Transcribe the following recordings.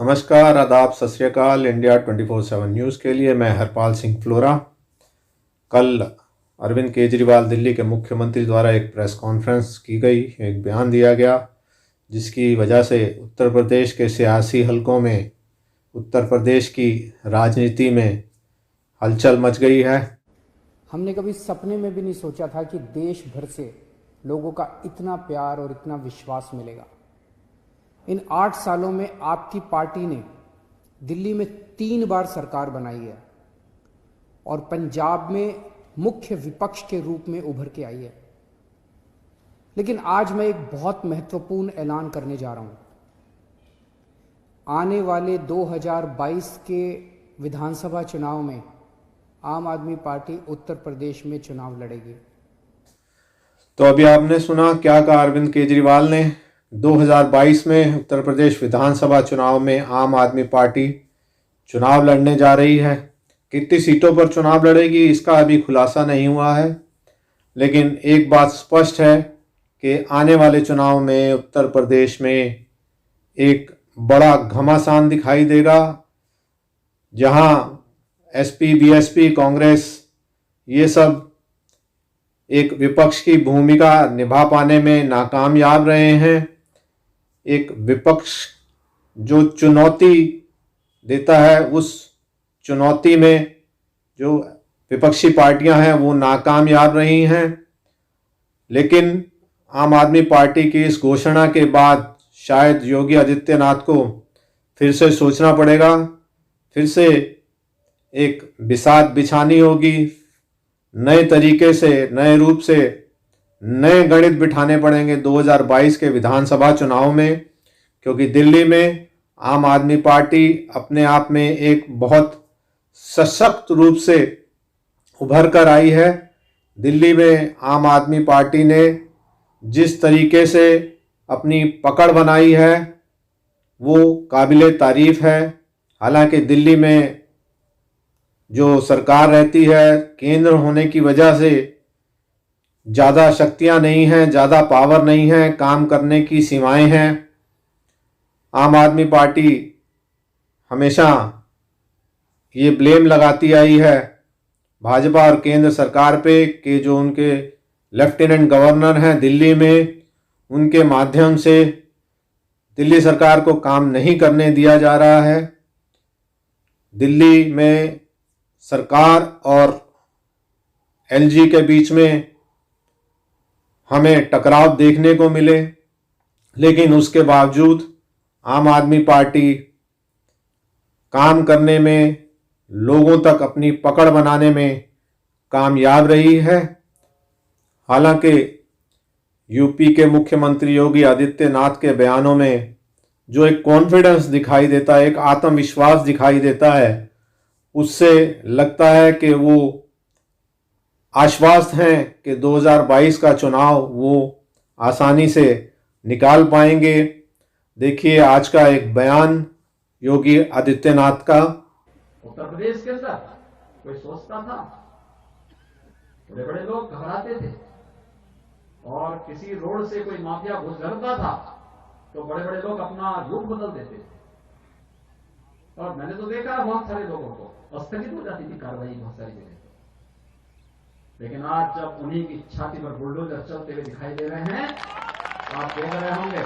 नमस्कार, आदाब, सत श्री अकाल। इंडिया 24/7 न्यूज़ के लिए मैं हरपाल सिंह फ्लोरा। कल अरविंद केजरीवाल दिल्ली के मुख्यमंत्री द्वारा एक प्रेस कॉन्फ्रेंस की गई, एक बयान दिया गया जिसकी वजह से उत्तर प्रदेश के सियासी हलकों में, उत्तर प्रदेश की राजनीति में हलचल मच गई है। हमने कभी सपने में भी नहीं सोचा था कि देश भर से लोगों का इतना प्यार और इतना विश्वास मिलेगा। इन 8 सालों में आपकी पार्टी ने दिल्ली में 3 बार सरकार बनाई है और पंजाब में मुख्य विपक्ष के रूप में उभर के आई है। लेकिन आज मैं एक बहुत महत्वपूर्ण ऐलान करने जा रहा हूं। आने वाले 2022 के विधानसभा चुनाव में आम आदमी पार्टी उत्तर प्रदेश में चुनाव लड़ेगी। तो अभी आपने सुना क्या कहा अरविंद केजरीवाल ने। 2022 में उत्तर प्रदेश विधानसभा चुनाव में आम आदमी पार्टी चुनाव लड़ने जा रही है। कितनी सीटों पर चुनाव लड़ेगी इसका अभी खुलासा नहीं हुआ है, लेकिन एक बात स्पष्ट है कि आने वाले चुनाव में उत्तर प्रदेश में एक बड़ा घमासान दिखाई देगा, जहां एसपी, बीएसपी, कांग्रेस ये सब एक विपक्ष की भूमिका निभा पाने में नाकामयाब रहे हैं। एक विपक्ष जो चुनौती देता है, उस चुनौती में जो विपक्षी पार्टियां हैं वो नाकामयाब रही हैं। लेकिन आम आदमी पार्टी की इस घोषणा के बाद शायद योगी आदित्यनाथ को फिर से सोचना पड़ेगा, फिर से एक बिसात बिछानी होगी, नए तरीके से, नए रूप से नए गणित बिठाने पड़ेंगे 2022 के विधानसभा चुनाव में, क्योंकि दिल्ली में आम आदमी पार्टी अपने आप में एक बहुत सशक्त रूप से उभर कर आई है। दिल्ली में आम आदमी पार्टी ने जिस तरीके से अपनी पकड़ बनाई है वो काबिले तारीफ है। हालांकि दिल्ली में जो सरकार रहती है, केंद्र होने की वजह से ज़्यादा शक्तियां नहीं हैं, ज़्यादा पावर नहीं है, काम करने की सीमाएं हैं। आम आदमी पार्टी हमेशा ये ब्लेम लगाती आई है भाजपा और केंद्र सरकार पे कि जो उनके लेफ्टिनेंट गवर्नर हैं दिल्ली में, उनके माध्यम से दिल्ली सरकार को काम नहीं करने दिया जा रहा है। दिल्ली में सरकार और एलजी के बीच में हमें टकराव देखने को मिले, लेकिन उसके बावजूद आम आदमी पार्टी काम करने में, लोगों तक अपनी पकड़ बनाने में कामयाब रही है। हालांकि यूपी के मुख्यमंत्री योगी आदित्यनाथ के बयानों में जो एक कॉन्फिडेंस दिखाई देता है, एक आत्मविश्वास दिखाई देता है, उससे लगता है कि वो आश्वस्त हैं कि 2022 का चुनाव वो आसानी से निकाल पाएंगे। देखिए आज का एक बयान योगी आदित्यनाथ का। उत्तर प्रदेश के अंदर कोई सोचता था? बड़े बड़े लोग घबराते थे, और किसी रोड से कोई माफिया गुजरता था तो बड़े बड़े लोग अपना रूप बदल देते थे। और मैंने तो देखा बहुत सारे लोगों को स्थगित हो जाती थी कार्रवाई बहुत सारी जगह। लेकिन आज जब उन्हीं की छाती पर बुलडोजर चलते हुए दिखाई दे रहे हैं, आप देख रहे होंगे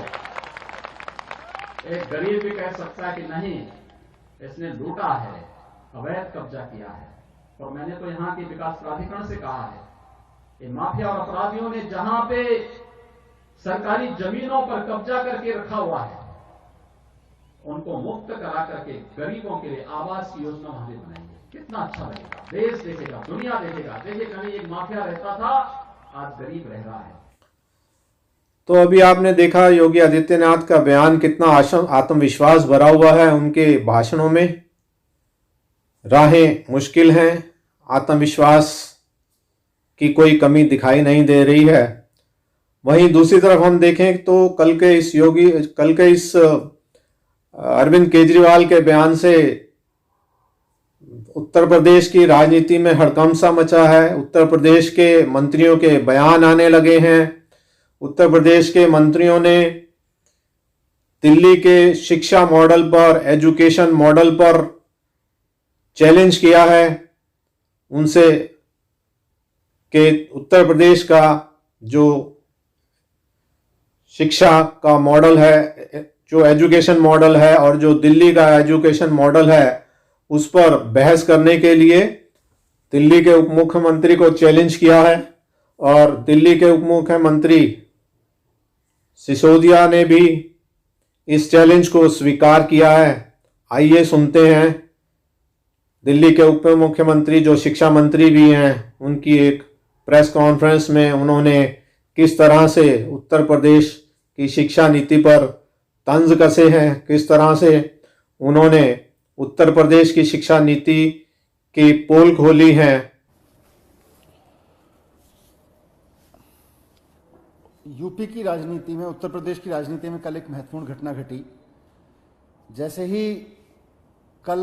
एक गरीब भी कह सकता है कि नहीं, इसने लूटा है, अवैध कब्जा किया है। और मैंने तो यहां के विकास प्राधिकरण से कहा है कि माफिया और अपराधियों ने जहां पे सरकारी जमीनों पर कब्जा करके रखा हुआ है, उनको मुक्त करा करके गरीबों के लिए आवास की योजना वहां भी बनाएंगे। कितना अच्छा लगेगा, देश देखेगा, दुनिया देखेगा। देखिए कहीं एक माफिया रहता था, आज गरीब रह रहा है। तो अभी आपने देखा योगी आदित्यनाथ का बयान कितना आत्मविश्वास भरा हुआ है। उनके भाषणों में राहें मुश्किल हैं, आत्मविश्वास की कोई कमी दिखाई नहीं दे रही है। वहीं दूसरी तरफ हम देखें तो कल के इस अरविंद केजरीवाल के बयान से उत्तर प्रदेश की राजनीति में हड़कंप सा मचा है। उत्तर प्रदेश के मंत्रियों के बयान आने लगे हैं। उत्तर प्रदेश के मंत्रियों ने दिल्ली के शिक्षा मॉडल पर, एजुकेशन मॉडल पर चैलेंज किया है उनसे कि उत्तर प्रदेश का जो शिक्षा का मॉडल है, जो एजुकेशन मॉडल है और जो दिल्ली का एजुकेशन मॉडल है, उस पर बहस करने के लिए दिल्ली के उप मुख्यमंत्री को चैलेंज किया है। और दिल्ली के उप मुख्यमंत्री सिसोदिया ने भी इस चैलेंज को स्वीकार किया है। आइए सुनते हैं दिल्ली के उप मुख्यमंत्री जो शिक्षा मंत्री भी हैं, उनकी एक प्रेस कॉन्फ्रेंस में उन्होंने किस तरह से उत्तर प्रदेश की शिक्षा नीति पर तंज कसे हैं, किस तरह से उन्होंने उत्तर प्रदेश की शिक्षा नीति की पोल खोली है। यूपी की राजनीति में, उत्तर प्रदेश की राजनीति में कल एक महत्वपूर्ण घटना घटी। जैसे ही कल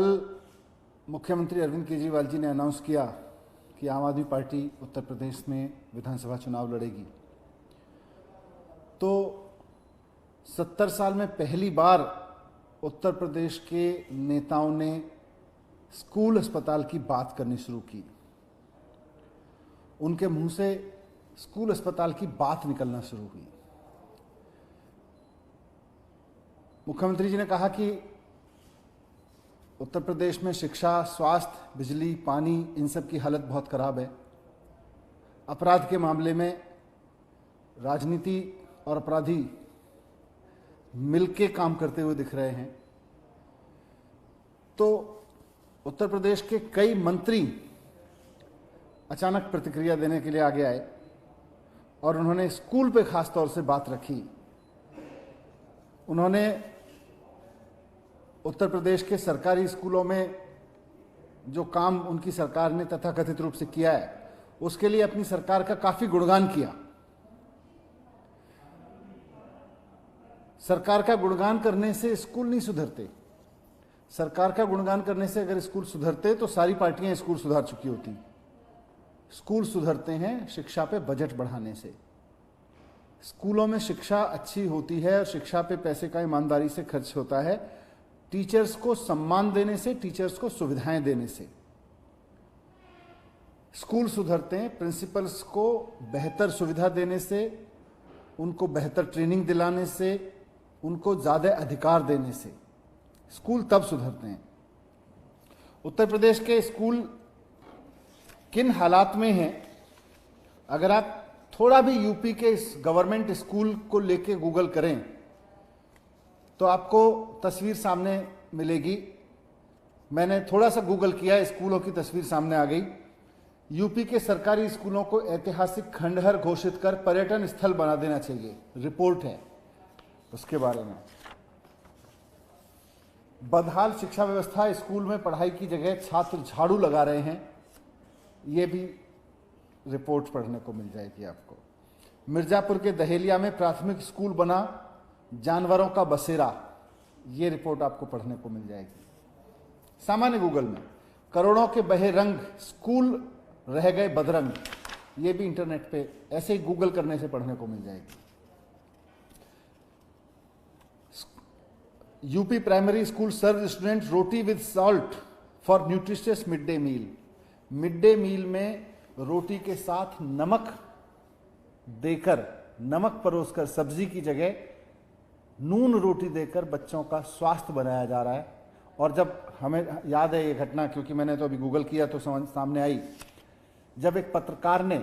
मुख्यमंत्री अरविंद केजरीवाल जी ने अनाउंस किया कि आम आदमी पार्टी उत्तर प्रदेश में विधानसभा चुनाव लड़ेगी, तो 70 साल में पहली बार उत्तर प्रदेश के नेताओं ने स्कूल अस्पताल की बात करनी शुरू की। उनके मुंह से स्कूल अस्पताल की बात निकलना शुरू हुई। मुख्यमंत्री जी ने कहा कि उत्तर प्रदेश में शिक्षा, स्वास्थ्य, बिजली, पानी, इन सब की हालत बहुत खराब है। अपराध के मामले में राजनीति और अपराधी मिलके काम करते हुए दिख रहे हैं। तो उत्तर प्रदेश के कई मंत्री अचानक प्रतिक्रिया देने के लिए आगे आए और उन्होंने स्कूल पे खास तौर से बात रखी। उन्होंने उत्तर प्रदेश के सरकारी स्कूलों में जो काम उनकी सरकार ने तथाकथित रूप से किया है, उसके लिए अपनी सरकार का काफी गुणगान किया। सरकार का गुणगान करने से स्कूल नहीं सुधरते। सरकार का गुणगान करने से अगर स्कूल सुधरते तो सारी पार्टियां स्कूल सुधार चुकी होती। स्कूल सुधरते हैं शिक्षा पे बजट बढ़ाने से। स्कूलों में शिक्षा अच्छी होती है और शिक्षा पे पैसे का ईमानदारी से खर्च होता है, टीचर्स को सम्मान देने से, टीचर्स को सुविधाएं देने से। स्कूल सुधरते हैं प्रिंसिपल्स को बेहतर सुविधा देने से, उनको बेहतर ट्रेनिंग दिलाने से, उनको ज्यादा अधिकार देने से। स्कूल तब सुधरते हैं। उत्तर प्रदेश के स्कूल किन हालात में हैं, अगर आप थोड़ा भी यूपी के गवर्नमेंट स्कूल को लेके गूगल करें तो आपको तस्वीर सामने मिलेगी। मैंने थोड़ा सा गूगल किया, स्कूलों की तस्वीर सामने आ गई। यूपी के सरकारी स्कूलों को ऐतिहासिक खंडहर घोषित कर पर्यटन स्थल बना देना चाहिए, रिपोर्ट है उसके बारे में। बदहाल शिक्षा व्यवस्था, स्कूल में पढ़ाई की जगह छात्र झाड़ू लगा रहे हैं, ये भी रिपोर्ट पढ़ने को मिल जाएगी आपको। मिर्जापुर के दहेलिया में प्राथमिक स्कूल बना जानवरों का बसेरा, ये रिपोर्ट आपको पढ़ने को मिल जाएगी सामान्य गूगल में। करोड़ों के बहे रंग, स्कूल रह गए बदरंग, ये भी इंटरनेट पे ऐसे ही गूगल करने से पढ़ने को मिल जाएगी। UP primary school serve student roti with salt for nutritious mid day meal. Mid day meal में रोटी के साथ नमक देकर, नमक परोसकर, सब्जी की जगह नून रोटी देकर बच्चों का स्वास्थ्य बनाया जा रहा है। और जब हमें याद है ये घटना, क्योंकि मैंने तो अभी गूगल किया तो सामने आई, जब एक पत्रकार ने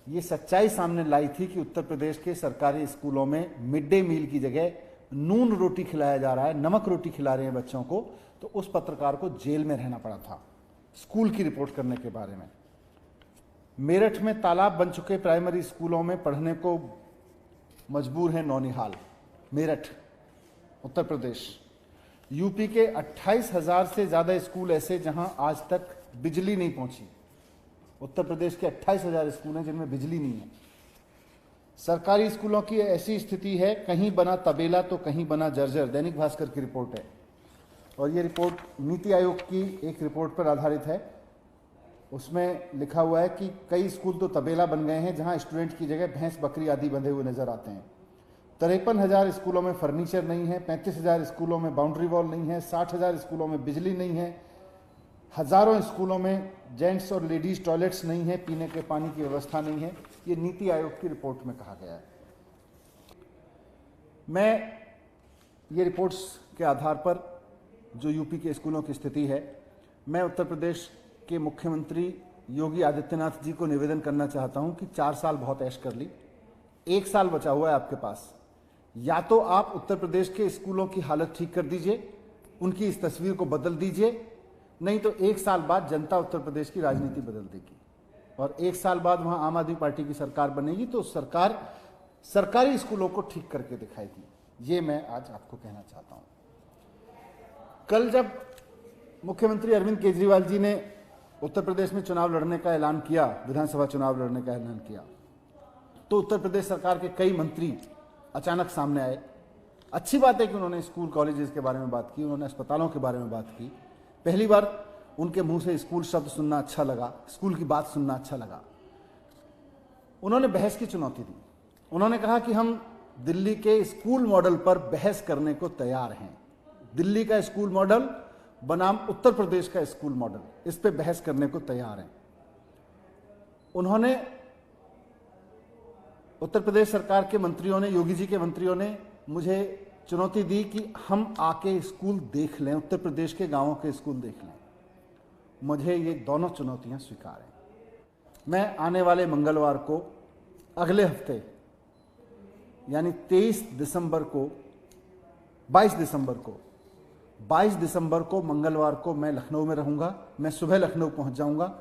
ये सच्चाई सामने लाई थी कि उत्तर प्रदेश के सरकारी स्कूलों में मिड डे मील की जगह नून रोटी खिलाया जा रहा है, नमक रोटी खिला रहे हैं बच्चों को, तो उस पत्रकार को जेल में रहना पड़ा था स्कूल की रिपोर्ट करने के बारे में। मेरठ में तालाब बन चुके प्राइमरी स्कूलों में पढ़ने को मजबूर है नौनिहाल। मेरठ, उत्तर प्रदेश। यूपी के 28,000 से ज्यादा स्कूल ऐसे जहां आज तक बिजली नहीं पहुंची। उत्तर प्रदेश के 28,000 स्कूल हैं जिनमें बिजली नहीं है। सरकारी स्कूलों की ऐसी स्थिति है, कहीं बना तबेला तो कहीं बना जर्जर, दैनिक भास्कर की रिपोर्ट है। और ये रिपोर्ट नीति आयोग की एक रिपोर्ट पर आधारित है। उसमें लिखा हुआ है कि कई स्कूल तो तबेला बन गए हैं जहां स्टूडेंट की जगह भैंस, बकरी आदि बंधे हुए नजर आते हैं। 53,000 स्कूलों में फर्नीचर नहीं है, 35,000 स्कूलों में बाउंड्री वॉल नहीं है, 60,000 स्कूलों में बिजली नहीं है, हजारों स्कूलों में जेंट्स और लेडीज टॉयलेट्स नहीं है, पीने के पानी की व्यवस्था नहीं है। ये नीति आयोग की रिपोर्ट में कहा गया है। मैं ये रिपोर्ट्स के आधार पर जो यूपी के स्कूलों की स्थिति है, मैं उत्तर प्रदेश के मुख्यमंत्री योगी आदित्यनाथ जी को निवेदन करना चाहता हूं कि 4 साल बहुत ऐश कर ली, 1 साल बचा हुआ है आपके पास। या तो आप उत्तर प्रदेश के स्कूलों की हालत ठीक कर दीजिए, उनकी इस तस्वीर को बदल दीजिए, नहीं तो 1 साल बाद जनता उत्तर प्रदेश की राजनीति बदल देगी और 1 साल बाद वहां आम आदमी पार्टी की सरकार बनेगी तो सरकार सरकारी स्कूलों को ठीक करके दिखाएगी। ये मैं आज आपको कहना चाहता हूं। कल जब मुख्यमंत्री अरविंद केजरीवाल जी ने उत्तर प्रदेश में चुनाव लड़ने का ऐलान किया, विधानसभा चुनाव लड़ने का ऐलान किया, तो उत्तर प्रदेश सरकार के कई मंत्री अचानक सामने आए। अच्छी बात है कि उन्होंने स्कूल कॉलेजेस के बारे में बात की, उन्होंने अस्पतालों के बारे में बात की। पहली बार उनके मुंह से स्कूल शब्द सुनना अच्छा लगा, स्कूल की बात सुनना अच्छा लगा। उन्होंने बहस की चुनौती दी। उन्होंने कहा कि हम दिल्ली के स्कूल मॉडल पर बहस करने को तैयार हैं। दिल्ली का स्कूल मॉडल बनाम उत्तर प्रदेश का स्कूल मॉडल, इस पे बहस करने को तैयार हैं। उन्होंने उत्तर प्रदेश सरकार के मंत्रियों ने, योगी जी के मंत्रियों ने मुझे चुनौती दी कि हम आके स्कूल देख लें, उत्तर प्रदेश के गांवों के स्कूल देख लें। मुझे ये दोनों चुनौतियां स्वीकार हैं। मैं आने वाले मंगलवार को, अगले हफ्ते यानी 22 दिसंबर को मंगलवार को मैं लखनऊ में रहूंगा। मैं सुबह लखनऊ पहुंच जाऊंगा।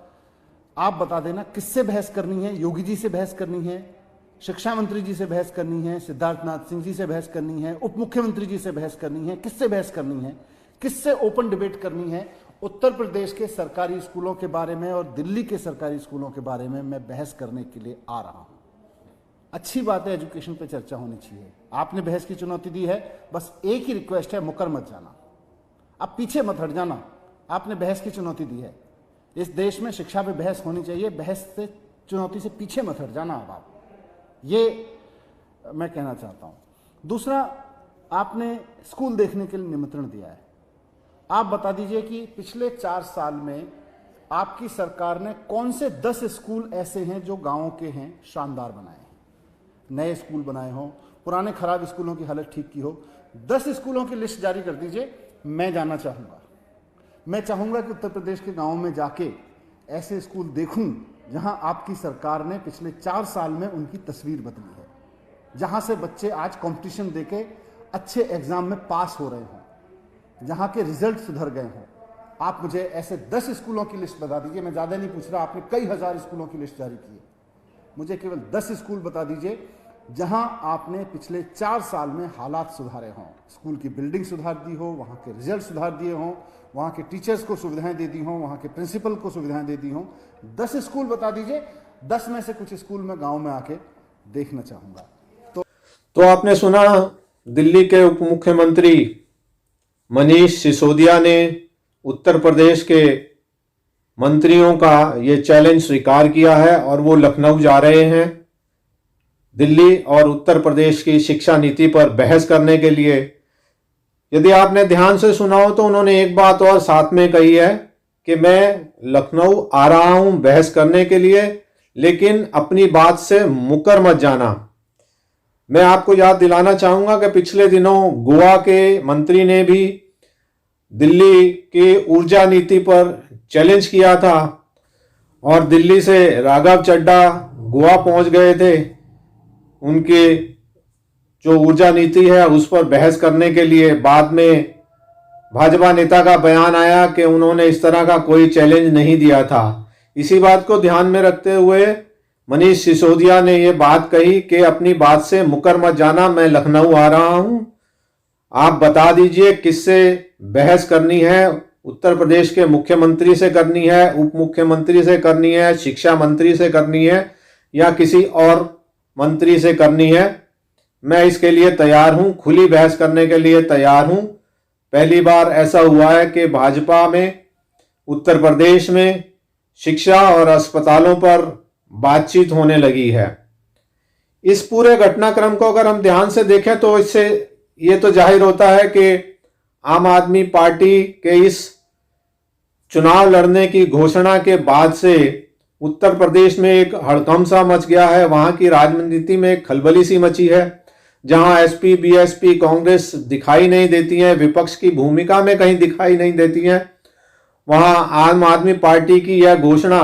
आप बता देना किससे बहस करनी है। योगी जी से बहस करनी है, शिक्षा मंत्री जी से बहस करनी है, सिद्धार्थनाथ सिंह जी से बहस करनी है, उप मुख्यमंत्री जी से बहस करनी है, किससे बहस करनी है, किससे ओपन डिबेट करनी है। उत्तर प्रदेश के सरकारी स्कूलों के बारे में और दिल्ली के सरकारी स्कूलों के बारे में मैं बहस करने के लिए आ रहा हूं। अच्छी बात है, एजुकेशन पे चर्चा होनी चाहिए। आपने बहस की चुनौती दी है, बस एक ही रिक्वेस्ट है, मुकर मत जाना, आप पीछे मत हट जाना। आपने बहस की चुनौती दी है, इस देश में शिक्षा पे बहस होनी चाहिए, बहस से, चुनौती से पीछे मत हट जाना। अब आप, ये मैं कहना चाहता हूं। दूसरा, आपने स्कूल देखने के लिए निमंत्रण दिया है। आप बता दीजिए कि पिछले 4 साल में आपकी सरकार ने कौन से 10 स्कूल ऐसे हैं जो गांवों के हैं, शानदार बनाए हैं, नए स्कूल बनाए हों, पुराने खराब स्कूलों की हालत ठीक की हो। 10 स्कूलों की लिस्ट जारी कर दीजिए, मैं जाना चाहूंगा। मैं चाहूंगा कि उत्तर प्रदेश के गांवों में जाके ऐसे स्कूल देखूं जहां आपकी सरकार ने पिछले 4 साल में उनकी तस्वीर बदली है, जहां से बच्चे आज कंपटीशन देके अच्छे एग्जाम में पास हो रहे हों, जहां के रिजल्ट सुधर गए हों। आप मुझे ऐसे 10 स्कूलों की लिस्ट बता दीजिए। मैं ज़्यादा नहीं पूछ रहा, आपने कई हजार स्कूलों की लिस्ट जारी की है। मुझे केवल 10 स्कूल बता दीजिए जहां आपने पिछले 4 साल में हालात सुधारे हों, स्कूल की बिल्डिंग सुधार दी हो, वहां के रिजल्ट सुधार दिए हों, वहां के टीचर्स को सुविधाएं दे दी हों, वहां के प्रिंसिपल को सुविधाएं दे दी हों। 10 स्कूल बता दीजिए। 10 में से कुछ स्कूल मैं गांव में आके देखना चाहूंगा। तो आपने सुना, दिल्ली के उप मुख्यमंत्री मनीष सिसोदिया ने उत्तर प्रदेश के मंत्रियों का ये चैलेंज स्वीकार किया है और वो लखनऊ जा रहे हैं दिल्ली और उत्तर प्रदेश की शिक्षा नीति पर बहस करने के लिए। यदि आपने ध्यान से सुना हो तो उन्होंने एक बात और साथ में कही है कि मैं लखनऊ आ रहा हूं बहस करने के लिए, लेकिन अपनी बात से मुकर मत जाना। मैं आपको याद दिलाना चाहूंगा कि पिछले दिनों गोवा के मंत्री ने भी दिल्ली की ऊर्जा नीति पर चैलेंज किया था और दिल्ली से राघव चड्ढा गोवा पहुंच गए थे उनके जो ऊर्जा नीति है उस पर बहस करने के लिए। बाद में भाजपा नेता का बयान आया कि उन्होंने इस तरह का कोई चैलेंज नहीं दिया था। इसी बात को ध्यान में रखते हुए मनीष सिसोदिया ने यह बात कही कि अपनी बात से मुकर मत जाना, मैं लखनऊ आ रहा हूं, आप बता दीजिए किससे बहस करनी है। उत्तर प्रदेश के मुख्यमंत्री से करनी है, उप मुख्यमंत्री से करनी है, शिक्षा मंत्री से करनी है या किसी और मंत्री से करनी है। मैं इसके लिए तैयार हूं, खुली बहस करने के लिए तैयार हूं। पहली बार ऐसा हुआ है कि भाजपा में उत्तर प्रदेश में शिक्षा और अस्पतालों पर बातचीत होने लगी है। इस पूरे घटनाक्रम को अगर हम ध्यान से देखें तो इससे ये तो जाहिर होता है कि आम आदमी पार्टी के इस चुनाव लड़ने की घोषणा के बाद से उत्तर प्रदेश में एक हड़कंप सा मच गया है। वहां की राजनीति में एक खलबली सी मची है, जहां एसपी बीएसपी कांग्रेस दिखाई नहीं देती है, विपक्ष की भूमिका में कहीं दिखाई नहीं देती है। वहां आम आदमी पार्टी की यह घोषणा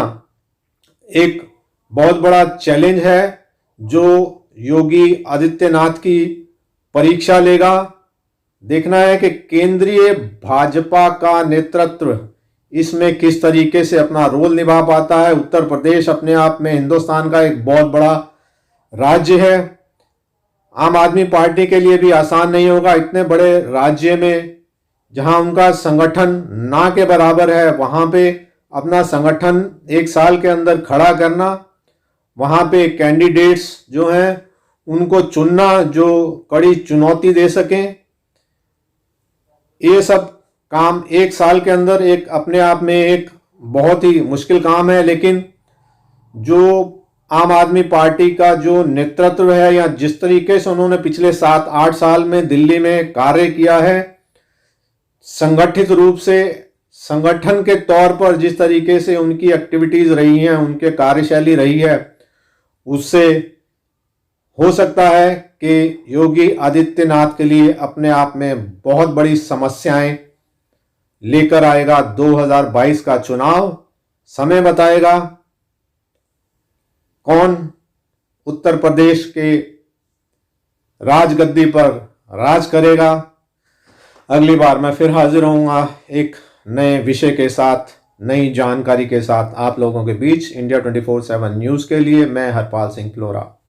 एक बहुत बड़ा चैलेंज है जो योगी आदित्यनाथ की परीक्षा लेगा। देखना है कि केंद्रीय भाजपा का नेतृत्व इसमें किस तरीके से अपना रोल निभा पाता है। उत्तर प्रदेश अपने आप में हिंदुस्तान का एक बहुत बड़ा राज्य है। आम आदमी पार्टी के लिए भी आसान नहीं होगा इतने बड़े राज्य में जहां उनका संगठन ना के बराबर है, वहां पे अपना संगठन एक साल के अंदर खड़ा करना, वहां पे कैंडिडेट्स जो हैं उनको चुनना जो कड़ी चुनौती दे सकें, ये सब काम एक साल के अंदर एक अपने आप में एक बहुत ही मुश्किल काम है। लेकिन जो आम आदमी पार्टी का जो नेतृत्व है या जिस तरीके से उन्होंने पिछले 7-8 साल में दिल्ली में कार्य किया है, संगठित रूप से संगठन के तौर पर जिस तरीके से उनकी एक्टिविटीज रही हैं, उनके कार्यशैली रही है, उससे हो सकता है कि योगी आदित्यनाथ के लिए अपने आप में बहुत बड़ी समस्याएं लेकर आएगा 2022 का चुनाव। समय बताएगा कौन उत्तर प्रदेश के राजगद्दी पर राज करेगा। अगली बार मैं फिर हाजिर होऊंगा एक नए विषय के साथ, नई जानकारी के साथ आप लोगों के बीच। इंडिया 24/7 न्यूज़ के लिए मैं हरपाल सिंह फ्लोरा।